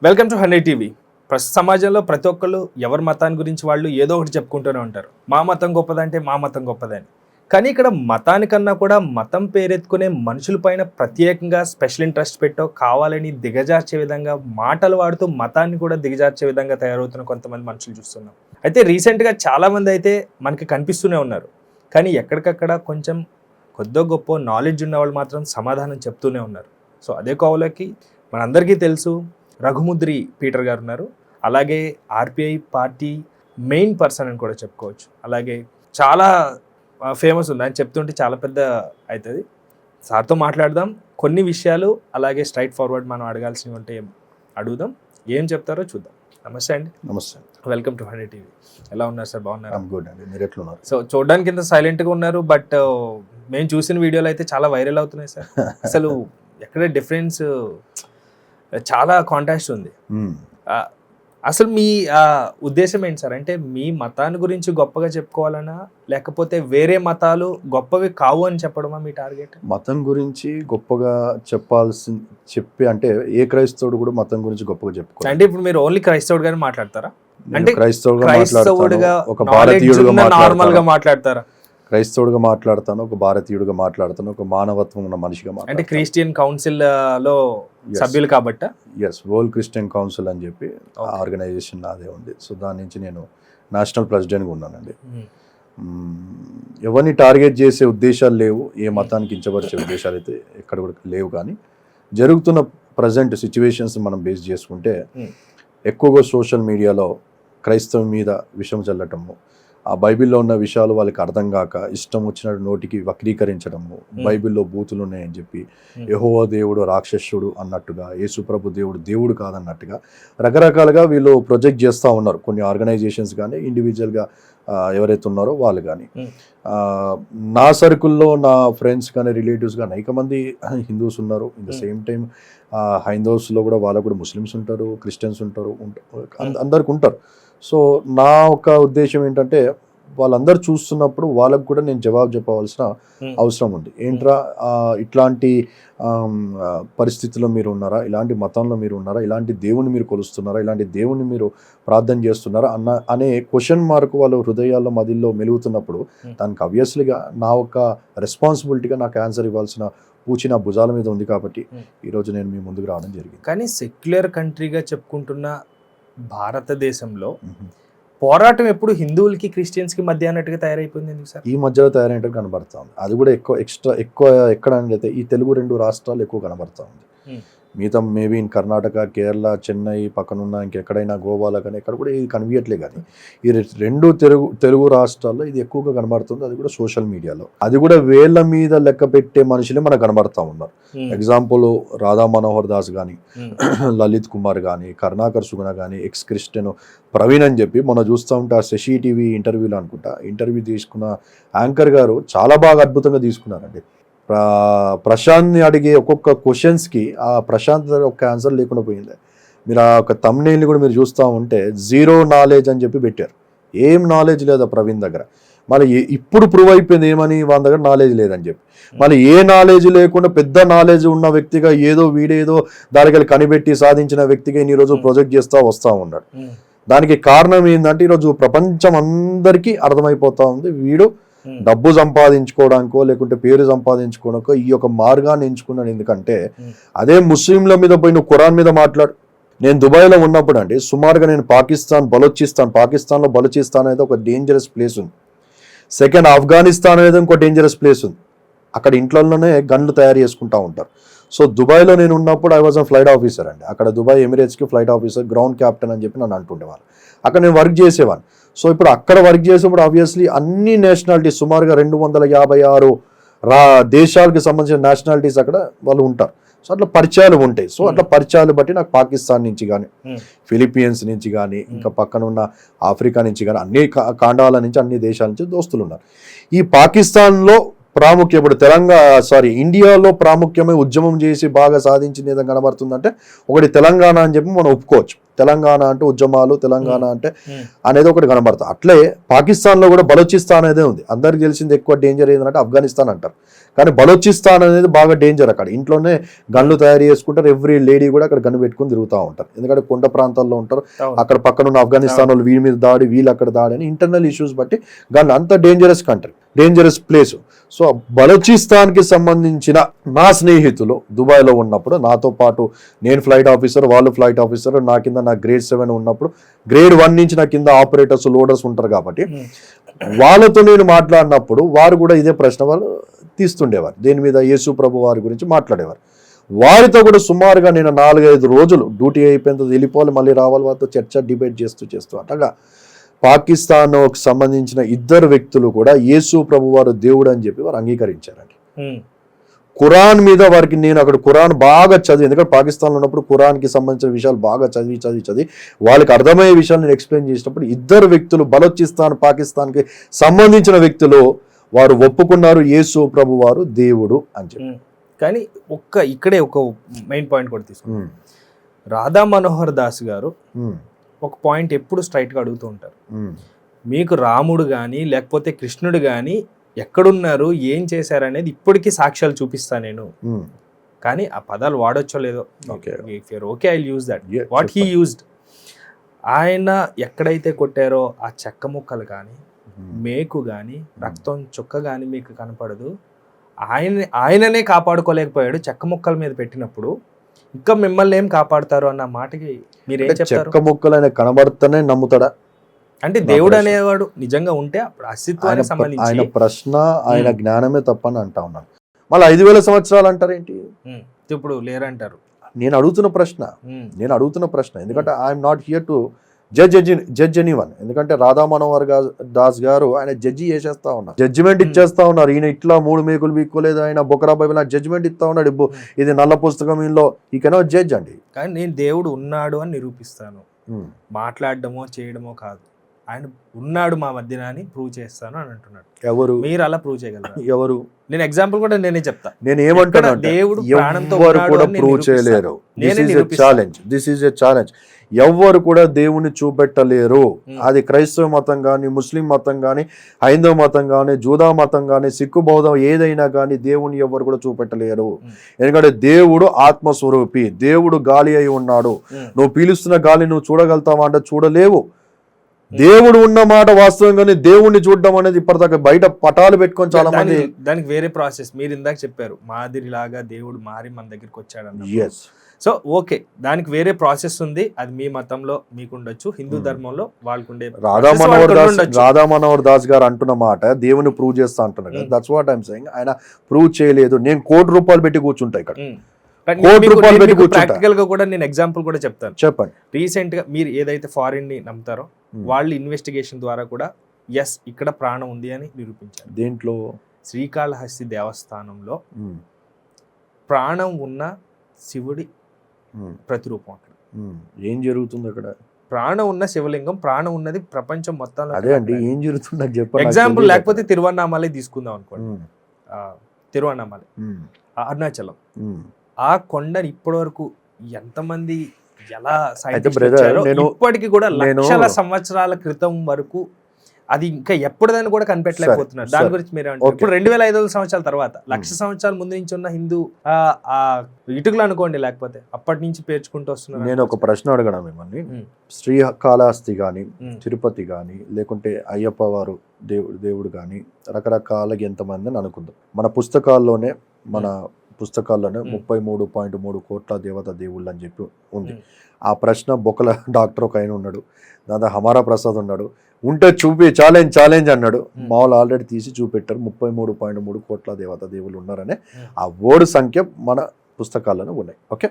Welcome to 100 TV. సమాజంలో ప్రతి ఒక్కళ్ళు ఎవరి మతాన్ని గురించి వాళ్ళు ఏదో ఒకటి చెప్పుకుంటూనే ఉంటారు. మా మతం గొప్పదంటే మా మతం గొప్పదని. కానీ ఇక్కడ మతానికన్నా కూడా మతం పేరెత్తుకునే మనుషుల పైన ప్రత్యేకంగా స్పెషల్ ఇంట్రెస్ట్ పెట్టో కావాలని దిగజార్చే విధంగా మాటలు వాడుతూ మతాన్ని కూడా దిగజార్చే విధంగా తయారవుతున్న కొంతమంది మనుషులు చూస్తున్నాం. అయితే రీసెంట్గా చాలామంది అయితే మనకి కనిపిస్తూనే ఉన్నారు. కానీ ఎక్కడికక్కడ కొంచెం కొద్దో గొప్ప నాలెడ్జ్ ఉన్న వాళ్ళు మాత్రం సమాధానం చెప్తూనే ఉన్నారు. సో అదే కోవలోకి మనందరికీ తెలుసు రఘుముద్రి పీటర్ గారు ఉన్నారు. అలాగే ఆర్పిఐ పార్టీ మెయిన్ పర్సన్ అని కూడా చెప్పుకోవచ్చు. అలాగే చాలా ఫేమస్ ఉంది, అని చెప్తుంటే చాలా పెద్ద అవుతుంది. సార్తో మాట్లాడదాం కొన్ని విషయాలు, అలాగే స్ట్రైట్ ఫార్వర్డ్ మనం అడగాల్సినవి ఉంటే అడుగుదాం, ఏం చెప్తారో చూద్దాం. నమస్తే అండి. నమస్తే. Welcome to 100 TV. ఎలా ఉన్నారు సార్? బాగున్నారు? గుడ్ అండి. మీరు ఎట్లా ఉన్నారు? సో చూడడానికి ఇంత సైలెంట్గా ఉన్నారు, బట్ మేము చూసిన వీడియోలు అయితే చాలా వైరల్ అవుతున్నాయి సార్. అసలు ఎక్కడ డిఫరెన్స్, చాలా కాంట్రాస్ట్ ఉంది. అసలు మీ ఉద్దేశం ఏంటి సార్? అంటే మీ మతాన్ని గురించి గొప్పగా చెప్పుకోవాలనా, లేకపోతే వేరే మతాలు గొప్పవి కావు అని చెప్పడమా మీ టార్గెట్? మతం గురించి గొప్పగా చెప్పి అంటే ఏ క్రైస్తవుడు కూడా మతం గురించి గొప్పగా చెప్పుకోవాలి. అంటే ఇప్పుడు మీరు ఓన్లీ క్రైస్తవుడుగానే మాట్లాడతారా? అంటే క్రైస్తవుడుగా ఒక భారతీయుడుగా నార్మల్ గా మాట్లాడతారా? క్రైస్తవుడిగా మాట్లాడతాను, ఒక భారతీయుడిగా మాట్లాడతాను, ఒక మానవత్వం ఉన్న మనిషిగా మాట్లాడతాను. అంటే క్రిస్టియన్ కౌన్సిల్ లో సభ్యులు కాబట్టి వరల్డ్ క్రిస్టియన్ కౌన్సిల్ అని చెప్పి ఆర్గనైజేషన్ నాదే ఉంది. సో దాని నుంచి నేను నేషనల్ ప్రెసిడెంట్గా ఉన్నానండి. ఎవరిని టార్గెట్ చేసే ఉద్దేశాలు లేవు, ఏ మతానికి కించపరిచే ఉద్దేశాలు అయితే ఎక్కడ కూడా లేవు. కానీ జరుగుతున్న ప్రజెంట్ సిచ్యువేషన్స్ మనం బేస్ చేసుకుంటే ఎక్కువగా సోషల్ మీడియాలో క్రైస్తవం మీద విషం చల్లటము, ఆ బైబిల్లో ఉన్న విషయాలు వాళ్ళకి అర్థం కాక ఇష్టం వచ్చినట్టు నోటికి వక్రీకరించడము, బైబిల్లో బూతులు ఉన్నాయని చెప్పి యెహోవా దేవుడు రాక్షసుడు అన్నట్టుగా, యేసుప్రభు దేవుడు కాదన్నట్టుగా రకరకాలుగా వీళ్ళు ప్రొజెక్ట్ చేస్తూ ఉన్నారు. కొన్ని ఆర్గనైజేషన్స్ కానీ ఇండివిజువల్గా ఎవరైతే ఉన్నారో వాళ్ళు కానీ. నా సర్కిల్లో నా ఫ్రెండ్స్ కానీ రిలేటివ్స్ కానీ అనేక మంది హిందూస్ ఉన్నారు. ఇన్ ద సేమ్ టైం హైందవ్స్లో కూడా వాళ్ళకు కూడా ముస్లిమ్స్ ఉంటారు, క్రిస్టియన్స్ ఉంటారు, అందరికి ఉంటారు. సో నా ఒక ఉద్దేశం ఏంటంటే వాళ్ళందరూ చూస్తున్నప్పుడు వాళ్ళకు కూడా నేను జవాబు చెప్పవలసిన అవసరం ఉంది. ఏంట్రా ఇట్లాంటి పరిస్థితుల్లో మీరు ఉన్నారా, ఇలాంటి మతంలో మీరు ఉన్నారా, ఇలాంటి దేవుని మీరు కొలుస్తున్నారా, ఇలాంటి దేవుని మీరు ప్రార్థన చేస్తున్నారా అనే క్వశ్చన్ మార్క్ వాళ్ళ హృదయాల్లో మదిల్లో మెలుగుతున్నప్పుడు దానికి ఆబ్వియస్లీగా నా ఒక రెస్పాన్సిబిలిటీగా నాకు ఆన్సర్ ఇవ్వాల్సిన పూచి నా భుజాల మీద ఉంది. కాబట్టి ఈరోజు నేను మీ ముందుకు రావడం జరిగింది. కానీ సెక్యులర్ కంట్రీగా చెప్పుకుంటున్న భారతదేశంలో పోరాటం ఎప్పుడు హిందువులకి క్రిస్టియన్స్కి మధ్య అన్నట్టుగా తయారైపోయింది ఎందుకు సార్? ఈ మధ్యలో తయారైనట్టు కనబడతా ఉంది. అది కూడా ఎక్కువ ఎక్కడ అయితే ఈ తెలుగు 2 రాష్ట్రాలు ఎక్కువ కనబడతా ఉంది. మిగతా మేబీ ఇన్ కర్ణాటక, కేరళ, చెన్నై పక్కనున్న ఇంకెక్కడైనా గోవాలో కానీ ఎక్కడ కూడా ఇది కనిపించట్లే. కానీ ఈ 2 తెలుగు రాష్ట్రాల్లో ఇది ఎక్కువగా కనబడుతుంది. అది కూడా సోషల్ మీడియాలో, అది కూడా వేళ్ల మీద లెక్క పెట్టే మనుషులే మనకు కనబడతా ఉన్నారు. ఎగ్జాంపుల్ రాధా మనోహర్ దాస్ కానీ, లలిత్ కుమార్ కానీ, కరుణాకర్ సుగుణ కానీ, ఎక్స్ క్రిస్టియన్ ప్రవీణ్ అని చెప్పి మనం చూస్తూ ఉంటే ఆ శశి టీవీ ఇంటర్వ్యూలో అనుకుంటా ఇంటర్వ్యూ తీసుకున్న యాంకర్ గారు చాలా బాగా అద్భుతంగా తీసుకున్నారండి. ప్రశాంత్ని అడిగే ఒక్కొక్క క్వశ్చన్స్కి ఆ ప్రశాంత్ ఒక ఆన్సర్ లేకుండా పోయింది. మీరు ఆ ఒక తమ్నెయిల్ని కూడా మీరు చూస్తూ ఉంటే 0 నాలెడ్జ్ అని చెప్పి పెట్టారు. ఏం నాలెడ్జ్ లేదా ప్రవీణ్ దగ్గర. మళ్ళీ ఇప్పుడు ప్రూవ్ అయిపోయింది ఏమని, వాళ్ళ దగ్గర నాలెడ్జ్ లేదని చెప్పి. మళ్ళీ ఏ నాలెడ్జ్ లేకుండా పెద్ద నాలెడ్జ్ ఉన్న వ్యక్తిగా వీడేదో దానికి కనిపెట్టి సాధించిన వ్యక్తిగా ఈరోజు ప్రొజెక్ట్ చేస్తూ వస్తూ ఉన్నాడు. దానికి కారణం ఏంటంటే ఈరోజు ప్రపంచం అందరికీ అర్థమైపోతా ఉంది, వీడు డబ్బు సంపాదించుకోవడానికో లేకుంటే పేరు సంపాదించుకోవడానికో ఈ యొక్క మార్గాన్ని ఎంచుకున్నాను. ఎందుకంటే అదే ముస్లింల మీద పోయి నువ్వు ఖురాన్ మీద మాట్లాడు. నేను దుబాయ్లో ఉన్నప్పుడు అండి సుమారుగా నేను పాకిస్తాన్లో బలూచిస్తాన్ అనేది ఒక డేంజరస్ ప్లేస్ ఉంది. సెకండ్ ఆఫ్ఘనిస్తాన్ అనేది ఇంకో డేంజరస్ ప్లేస్ ఉంది. అక్కడ ఇంట్లోనే గన్లు తయారు చేసుకుంటూ ఉంటారు. సో దుబాయ్లో నేను ఉన్నప్పుడు I was a flight officer అండి. అక్కడ దుబాయ్ ఎమిరేట్స్కి ఫ్లైట్ ఆఫీసర్, గ్రౌండ్ క్యాప్టెన్ అని చెప్పి నన్ను అంటుండేవాళ్ళు. అక్కడ నేను వర్క్ చేసేవాడిని. సో ఇప్పుడు అక్కడ వర్క్ చేసేప్పుడు ఆబ్వియస్లీ అన్ని నేషనాలిటీస్ సుమారుగా 256 దేశాలకు సంబంధించిన నేషనాలిటీస్ అక్కడ వాళ్ళు ఉంటారు. సో అట్లా పరిచయాలు ఉంటాయి. సో అట్లా పరిచయాలు బట్టి నాకు పాకిస్తాన్ నుంచి కానీ, ఫిలిప్పీన్స్ నుంచి కానీ, ఇంకా పక్కన ఉన్న ఆఫ్రికా నుంచి కానీ, అన్ని ఖండాల నుంచి, అన్ని దేశాల నుంచి దోస్తులు ఉన్నారు. ఈ పాకిస్తాన్లో ప్రాముఖ్యం ఇప్పుడు ఇండియాలో ప్రాముఖ్యమే ఉద్యమం చేసి బాగా సాధించిన ఏదైనా కనబడుతుందంటే ఒకటి తెలంగాణ అని చెప్పి మనం ఒప్పుకోవచ్చు. తెలంగాణ అంటే ఉద్యమాలు, తెలంగాణ అంటే ఉమ్, అనేది ఒకటి కనబడుతుంది. అట్లే పాకిస్తాన్లో కూడా బలోచిస్తాన్ అనేది ఉంది. అందరికి తెలిసింది ఎక్కువ డేంజర్ ఏంటంటే ఆఫ్ఘనిస్తాన్ అంటారు, కానీ బలోచిస్తాన్ అనేది బాగా డేంజర్. అక్కడ ఇంట్లోనే గన్లు తయారు చేసుకుంటారు, ఎవ్రీ లేడీ కూడా అక్కడ గన్ను పెట్టుకుని తిరుగుతూ ఉంటారు, ఎందుకంటే కొండ ప్రాంతాల్లో ఉంటారు. అవును. అక్కడ పక్కన ఉన్న ఆఫ్ఘనిస్తాన్ వాళ్ళు వీళ్ళ మీద దాడి, వీళ్ళు అక్కడ దాడి అని ఇంటర్నల్ ఇష్యూస్ బట్టి గన్ అంత dangerous country, dangerous place. So బలోచిస్తాన్కి సంబంధించిన నా స్నేహితులు దుబాయ్లో ఉన్నప్పుడు నాతో పాటు, నేను ఫ్లైట్ ఆఫీసర్, వాళ్ళు ఫ్లైట్ ఆఫీసర్, నా కింద నా గ్రేడ్ 7 ఉన్నప్పుడు గ్రేడ్ 1 నుంచి నా కింద ఆపరేటర్స్, లోడర్స్ ఉంటారు కాబట్టి వాళ్ళతో నేను మాట్లాడినప్పుడు వారు కూడా ఇదే ప్రశ్న వాళ్ళు తీస్తుండేవారు, దేని మీద యేసు ప్రభు వారి గురించి మాట్లాడేవారు. వారితో కూడా సుమారుగా నేను 4-5 రోజులు డ్యూటీ అయిపోయిన తర్వాత వెళ్ళిపోవాలి, మళ్ళీ రావాలి, వారితో చర్చ డిబేట్ చేస్తూ అట్లాగా పాకిస్తాన్కి సంబంధించిన 2 వ్యక్తులు కూడా యేసు ప్రభు వారు దేవుడు అని చెప్పి వారు అంగీకరించారండి. ఉమ్, ఖురాన్ మీద వారికి, నేను అక్కడ ఖురాన్ బాగా చదివి, ఎందుకంటే పాకిస్తాన్లో ఉన్నప్పుడు ఖురాన్కి సంబంధించిన విషయాలు బాగా చదివి వాళ్ళకి అర్థమయ్యే విషయాలు నేను ఎక్స్ప్లెయిన్ చేసినప్పుడు 2 వ్యక్తులు బలోచిస్తాన్, పాకిస్తాన్కి సంబంధించిన వ్యక్తులు వారు ఒప్పుకున్నారు యేసు ప్రభు వారు దేవుడు అని చెప్పి. కానీ ఇక్కడే ఒక మెయిన్ పాయింట్ కూడా తీసుకున్నాం. రాధా మనోహర్ దాస్ గారు ఒక పాయింట్ ఎప్పుడు స్ట్రైట్గా అడుగుతూ ఉంటారు, మీకు రాముడు కానీ లేకపోతే కృష్ణుడు కానీ ఎక్కడున్నారు, ఏం చేశారనేది ఇప్పటికీ సాక్ష్యాలు చూపిస్తా నేను, కానీ ఆ పదాలు వాడొచ్చో లేదో, okay I use that what he used. ఆయన ఎక్కడైతే కొట్టారో ఆ చెక్క ముక్కలు కానీ, మేకు కానీ, రక్తం చుక్క కానీ మీకు కనపడదు. ఆయననే కాపాడుకోలేకపోయాడు, చెక్క ముక్కల మీద పెట్టినప్పుడు ఇంకా మిమ్మల్ని ఏం కాపాడుతారు అన్న మాటకి మీరేం చెప్తారు? చెక్క ముక్కలు ఆయన కనబడుతూనే నమ్ముతాడా? అంటే దేవుడు అనేవాడు నిజంగా ఉంటే అప్పుడు అస్తిత్వానికి సంబంధించి ఆయన ప్రశ్న, ఆయన జ్ఞానమే తప్పని అంటా ఉన్నాను. మళ్ళీ 5000 సంవత్సరాలు అంటారేంటి? ఇప్పుడు లేరంటారు. నేను అడుగుతున్న ప్రశ్న ఎందుకంటే I'm not here to judge anyone. ఎందుకంటే రాధా మనోహర్ దాస్ గారు ఆయన జడ్జి చేసేస్తా ఉన్నారు, జడ్జిమెంట్ ఇచ్చేస్తా ఉన్నారు. ఈయన ఇట్లా 3 మేకులు బీక్కోలేదు, ఆయన బొకరా బైబిల్ జడ్జిమెంట్ ఇస్తా ఉన్నాడు, ఇది నల్ల పుస్తకం, ఇందులో ఈ కెనాట్ జడ్జ్ అండి. కానీ నేను దేవుడు ఉన్నాడు అని నిరూపిస్తాను, మాట్లాడడమో చేయడమో కాదు, ఆయన ఉన్నాడు మా మధ్యన అని ప్రూవ్ చేస్తాను అని అంటున్నాడు. ఎవరు? మీరు అలా ప్రూవ్ చేయగలరు? ఎవరు? నేను ఎగ్జాంపుల్ కూడా నేనే చెప్తా. నేను ఏమంటున్నా, దేవుడు ఎవరు కూడా ప్రూవ్ చేయలేరు. This is a challenge. ఎవ్వరు కూడా దేవుని చూపెట్టలేరు. అది క్రైస్తవ మతం కానీ, ముస్లిం మతం కానీ, హైందవ మతం కానీ, జూదా మతం కానీ, సిక్కు బౌద్ధం ఏదైనా కానీ దేవుని ఎవ్వరు కూడా చూపెట్టలేరు. ఎందుకంటే దేవుడు ఆత్మస్వరూపి, దేవుడు గాలి అయి ఉన్నాడు. నువ్వు పీలుస్తున్న గాలి నువ్వు చూడగలుగుతావా అంటే చూడలేవు. దేవుడు ఉన్న మాట వాస్తవంగానే దేవుణ్ణి చూడడం అనేది ఇప్పటిదాకా బయట పటాలు పెట్టుకొని చాలా మంది, దానికి వేరే ప్రాసెస్. మీరు ఇందాక చెప్పారు మాదిరిలాగా దేవుడు మారి మన దగ్గరికి వచ్చాడు. yes. సో ఓకే, దానికి వేరే ప్రాసెస్ ఉంది, అది మీ మతంలో మీకు ఉండొచ్చు, హిందూ ధర్మంలో వాళ్ళకు ఉండే. రాధా మనోహర్ దాస్ గారు అంటున్న మాట దేవుని ప్రూవ్ చేస్తా అంటున్నారు. That's what I'm saying. ఆయన ప్రూవ్ చేయలేదు. నేను ₹1,00,00,000 పెట్టి కూర్చుంటా ఇక్కడ, ₹1,00,00,000 పెట్టి కూర్చుంటా. ప్రాక్టికల్ గా కూడా నేను ఎగ్జాంపుల్ కూడా చెప్తాను. చెప్పండి. రీసెంట్ గా మీరు ఏదైతే ఫారిన్ ని నమ్ముతారో వాళ్ళు ఇన్వెస్టిగేషన్ ద్వారా కూడా ఎస్ ఇక్కడ ప్రాణం ఉంది అని నిరూపించారు. దేంట్లో? శ్రీకాళహస్తి దేవస్థానంలో ప్రాణం ఉన్న శివుడి ప్రతిరూపం. అక్కడ ఏం జరుగుతుంది? అక్కడ ప్రాణం ఉన్న శివలింగం, ప్రాణం ఉన్నది ప్రపంచం మొత్తంలో. అదే అండి, ఏం జరుగుతుంది నాకు చెప్పండి. ఎగ్జాంపుల్ లేకపోతే తిరువన్నామలై తీసుకుందాం అనుకోండి. తిరువన్నామలై అరుణాచలం, ఆ కొండని ఇప్పటి వరకు ఎంతమంది ఎలా ఇప్పటికి కూడా లక్షల సంవత్సరాల క్రితం వరకు అది ఇంకా ఎప్పుడుదని కూడా కనిపెట్టలేకపోతున్నారు. దాని గురించి మీరు ఇప్పుడు 2500 సంవత్సరాల తర్వాత, 1,00,000 సంవత్సరాల ముందు నుంచి ఉన్న హిందూ ఆ ఇటుకలు అనుకోండి, లేకపోతే అప్పటి నుంచి పేర్చుకుంటూ వస్తున్నారు. నేను ఒక ప్రశ్న అడగడం మిమ్మల్ని. శ్రీకాళహస్తి కానీ, తిరుపతి కానీ, లేకుంటే అయ్యప్ప వారు దేవుడు కానీ, రకరకాలకి ఎంతమంది అని అనుకుందాం. మన పుస్తకాల్లోనే 33.3 కోట్ల దేవత దేవుళ్ళు అని చెప్పి ఉంది. ఆ ప్రశ్న బొక్కల డాక్టర్ ఒక ఆయన ఉన్నాడు, దాంతో హమారా ప్రసాద్ ఉన్నాడు, ఉంటే చూపి ఛాలెంజ్ అన్నాడు. మామూలు ఆల్రెడీ తీసి చూపెట్టారు, 33.3 కోట్ల దేవత దేవుళ్ళు ఉన్నారనే ఆ వర్డ్ సంఖ్య మన పుస్తకాలను ఉన్నాయి. ఓకే,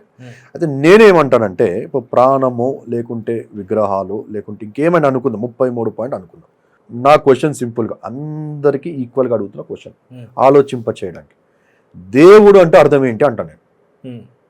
అయితే నేనేమంటానంటే ఇప్పుడు ప్రాణము లేకుంటే విగ్రహాలు లేకుంటే ఇంకేమైనా అనుకుందాం, 33 పాయింట్ అనుకుందాం. నా క్వశ్చన్ సింపుల్గా అందరికీ ఈక్వల్గా అడుగుతున్న క్వశ్చన్, ఆలోచింప చేయడానికి. దేవుడు అంటే అర్థం ఏంటి అంటా నేను.